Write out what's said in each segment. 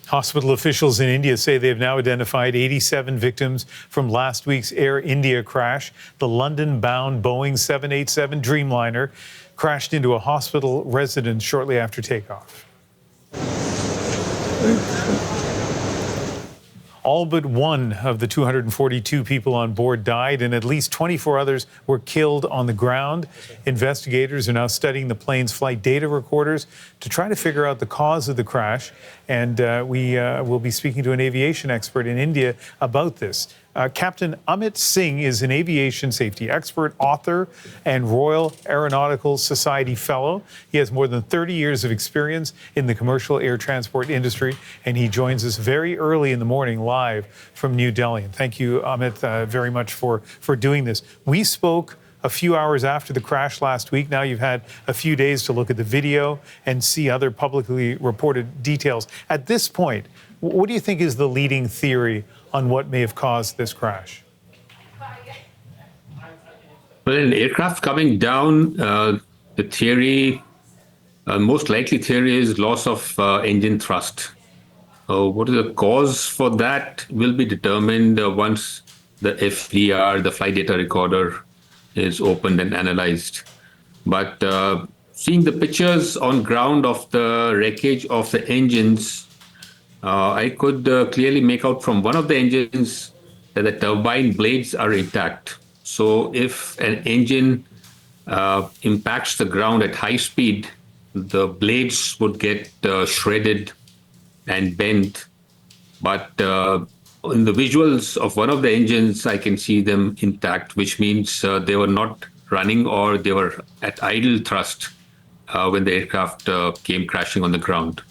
Hospital officials in India say they've now identified 87 victims from last week's Air India crash. The London-bound Boeing 787 Dreamliner crashed into a hospital residence shortly after takeoff. All but one of the 242 people on board died, and at least 24 others were killed on the ground. Investigators are now studying the plane's flight data recorders to try to figure out the cause of the crash. And we will be speaking to an aviation expert in India about this. Captain Amit Singh is an aviation safety expert, author, and Royal Aeronautical Society fellow. He has more than 30 years of experience in the commercial air transport industry, and he joins us very early in the morning live from New Delhi. And thank you, Amit, very much for doing this. We spoke a few hours after the crash last week. Now you've had a few days to look at the video and see other publicly reported details. At this point, what do you think is the leading theory on what may have caused this crash? Well, an aircraft coming down, the theory, most likely theory is loss of engine thrust. What is the cause for that will be determined once the FDR, the flight data recorder, is opened and analyzed. But seeing the pictures on ground of the wreckage of the engines, I could clearly make out from one of the engines that the turbine blades are intact. So if an engine impacts the ground at high speed, the blades would get shredded and bent. But in the visuals of one of the engines, I can see them intact, which means they were not running or they were at idle thrust when the aircraft came crashing on the ground.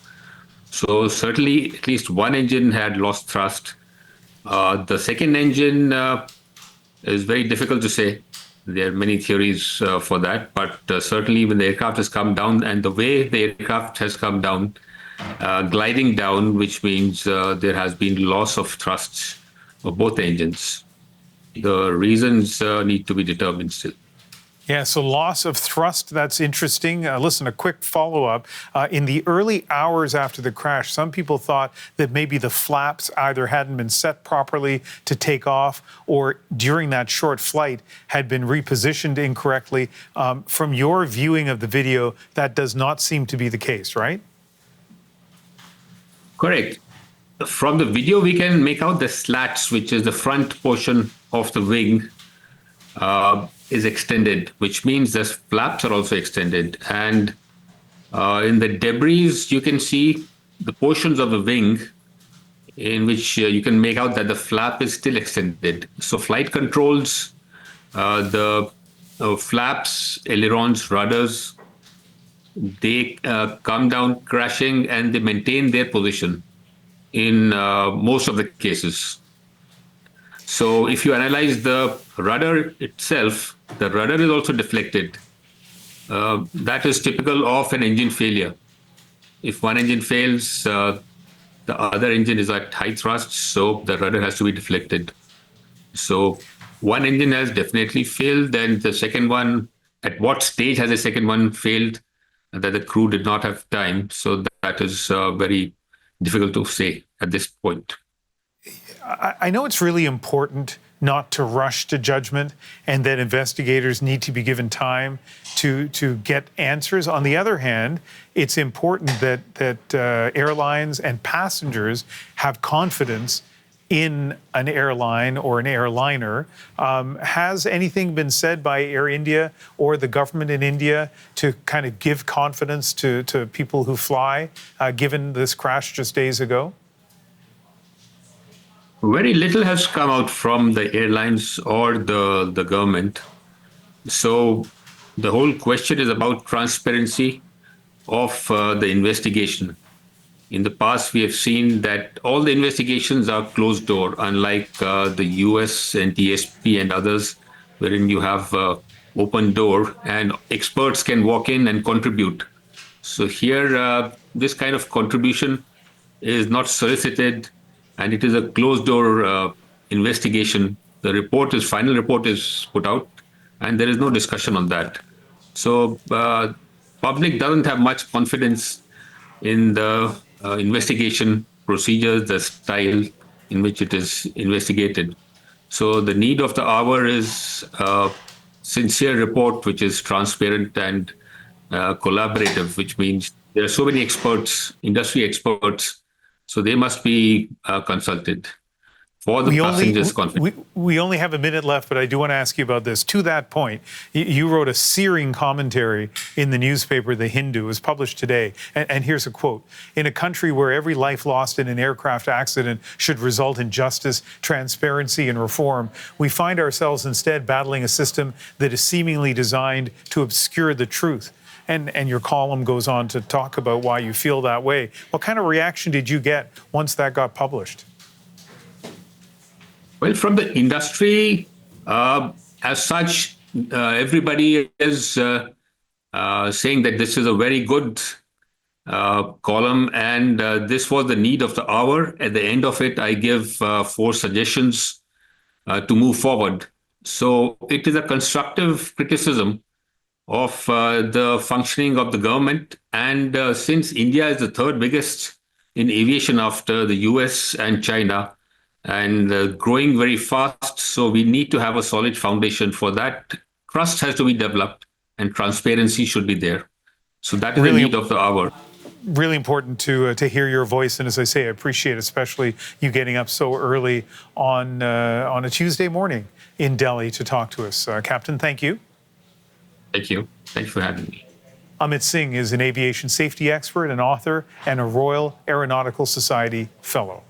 So certainly at least one engine had lost thrust. The second engine is very difficult to say. There are many theories for that, but certainly when the aircraft has come down and the way the aircraft has come down, gliding down, which means there has been loss of thrusts of both engines. The reasons need to be determined still. Yeah, so loss of thrust, that's interesting. Listen, a quick follow-up. In the early hours after the crash, some people thought that maybe the flaps either hadn't been set properly to take off or during that short flight had been repositioned incorrectly. From your viewing of the video, that does not seem to be the case, right? Correct. From the video, we can make out the slats, which is the front portion of the wing, is extended, which means the flaps are also extended. And in the debris, you can see the portions of the wing in which you can make out that the flap is still extended. So flight controls, the flaps, ailerons, rudders, they come down crashing and they maintain their position in most of the cases. So if you analyze the rudder itself, the rudder is also deflected. That is typical of an engine failure. If one engine fails, the other engine is at high thrust, so the rudder has to be deflected. So one engine has definitely failed, then the second one, at what stage has the second one failed that the crew did not have time? So that is very difficult to say at this point. I know it's really important not to rush to judgment and that investigators need to be given time to get answers. On the other hand, it's important that airlines and passengers have confidence in an airline or an airliner. Has anything been said by Air India or the government in India to kind of give confidence to people who fly, given this crash just days ago? Very little has come out from the airlines or the government. So the whole question is about transparency of the investigation. In the past, we have seen that all the investigations are closed door, unlike the US and TSP and others, wherein you have open door and experts can walk in and contribute. So here, this kind of contribution is not solicited, and it is a closed-door investigation. The final report is put out, and there is no discussion on that. So public doesn't have much confidence in the investigation procedures, the style in which it is investigated. So the need of the hour is a sincere report, which is transparent and collaborative, which means there are so many experts, industry experts, so they must be consulted for the passengers' confidence. We only have a minute left, but I do want to ask you about this. To that point, you wrote a searing commentary in the newspaper, The Hindu. It was published today. And here's a quote. In a country where every life lost in an aircraft accident should result in justice, transparency, and reform, we find ourselves instead battling a system that is seemingly designed to obscure the truth. And your column goes on to talk about why you feel that way. What kind of reaction did you get once that got published? Well, from the industry, as such, everybody is saying that this is a very good column, and this was the need of the hour. At the end of it, I give 4 suggestions to move forward. So it is a constructive criticism of the functioning of the government. And since India is the 3rd biggest in aviation after the US and China, and growing very fast, so we need to have a solid foundation for that. Trust has to be developed, and transparency should be there. So that is the need of the hour. Really important to hear your voice, and as I say, I appreciate especially you getting up so early on a Tuesday morning in Delhi to talk to us. Captain, thank you. Thank you. Thanks for having me. Amit Singh is an aviation safety expert, an author, and a Royal Aeronautical Society Fellow.